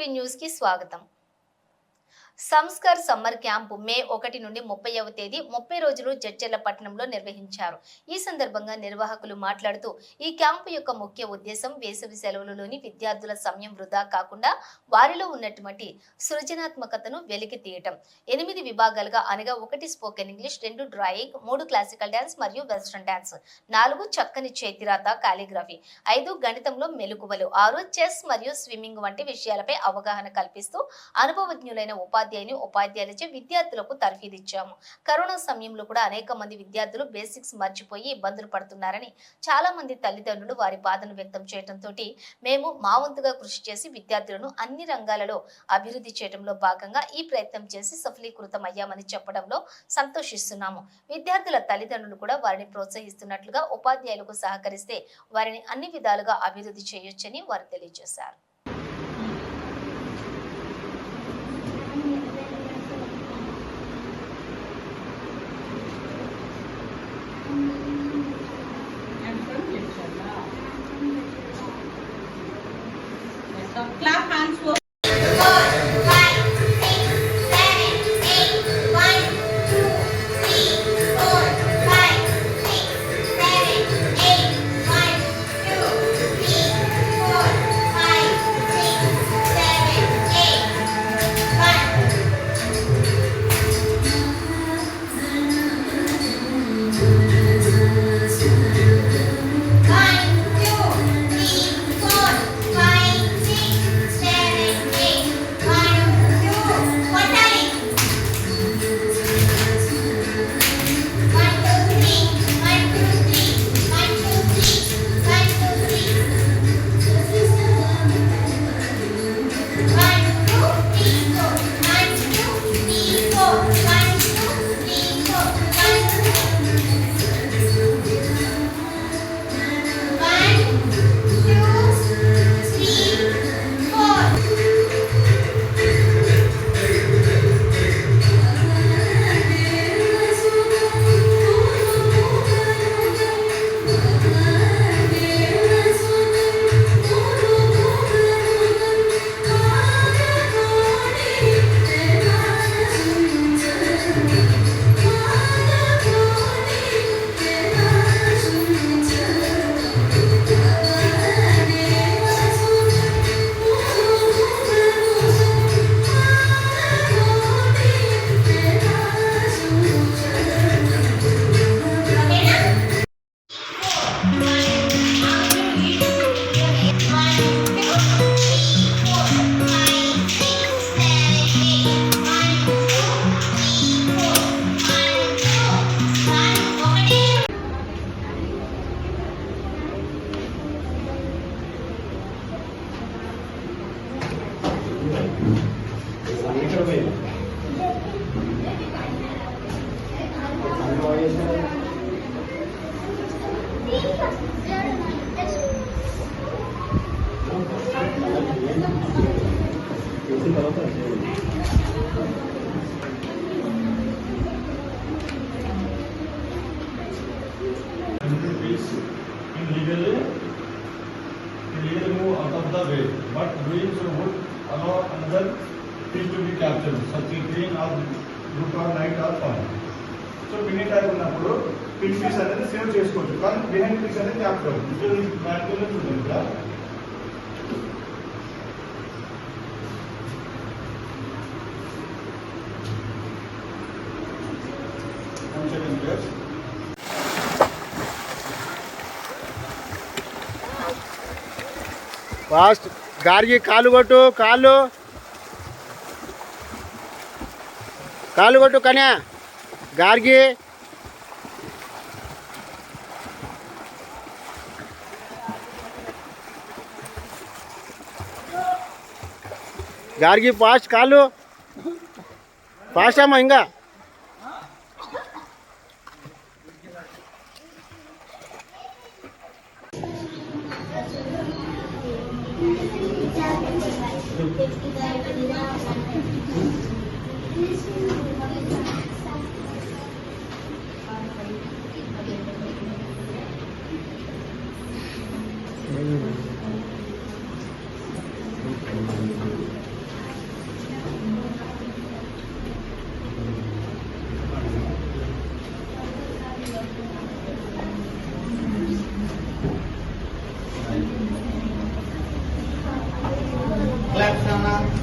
TV news కి స్వాగతం। Sanskar summer camp మే 1 నుండి 30వ తేదీ 30 రోజులు జడ్చర్లపట్నంలో నిర్వహించారు। ఈ సందర్భంగా నిర్వాహకులు మాట్లాడుతూ ఈ క్యాంపు యొక్క ముఖ్య ఉద్దేశం వేసవి సెలవులలోని విద్యార్థుల సమయం వృధా కాకుండా వారిలో ఉన్నటువంటి సృజనాత్మకతను వెలికి తీయటం। 8 విభాగాలుగా అనగా 1 spoken English, 2 drawing, 3 classical dance మరియు వెస్టర్న్ డాన్స్, 4 చక్కని చేతిరాత కాలిగ్రఫీ, 5 గణితంలో మెలకువలు, 6 చెస్ మరియు స్విమ్మింగ్ వంటి విషయాలపై అవగాహన కల్పిస్తూ అనుభవజ్ఞులైన ఉపాధ్యాయులచే విద్యార్థులకు తర్ఫీదిచ్చాము। కరోనా సమయంలో కూడా అనేక మంది విద్యార్థులు బేసిక్స్ మర్చిపోయి ఇబ్బందులు పడుతున్నారని చాలా మంది తల్లిదండ్రులు వారి బాధను వ్యక్తం చేయడంతో మేము మా వంతుగా కృషి చేసి విద్యార్థులను అన్ని రంగాలలో అభివృద్ధి చేయడంలో భాగంగా ఈ ప్రయత్నం చేసి సఫలీకృతం అయ్యామని చెప్పడంలో సంతోషిస్తున్నాము। విద్యార్థుల తల్లిదండ్రులు కూడా వారిని ప్రోత్సహిస్తున్నట్లుగా ఉపాధ్యాయులకు సహకరిస్తే వారిని అన్ని విధాలుగా అభివృద్ధి చేయొచ్చని వారు తెలియజేశారు। Clap hands for Legally move out of the way, but doing so would allow another fish to be captured, such as green or good or night or fun. So many type ఉన్నప్పుడు pin piece అనేది save చేసుకోవచ్చు, కానీ behind piece అనేది capture అవుతుంది. మ్యాన్యువల్గా చూడండి కదా. Fast గారికి కాలు కొట్టు, కాళ్ళు కొట్టు కన్యా గారికి. గారికి ఫాస్ట్, కాళ్ళు ఫాస్ట్ అమ్మా. ఇంకా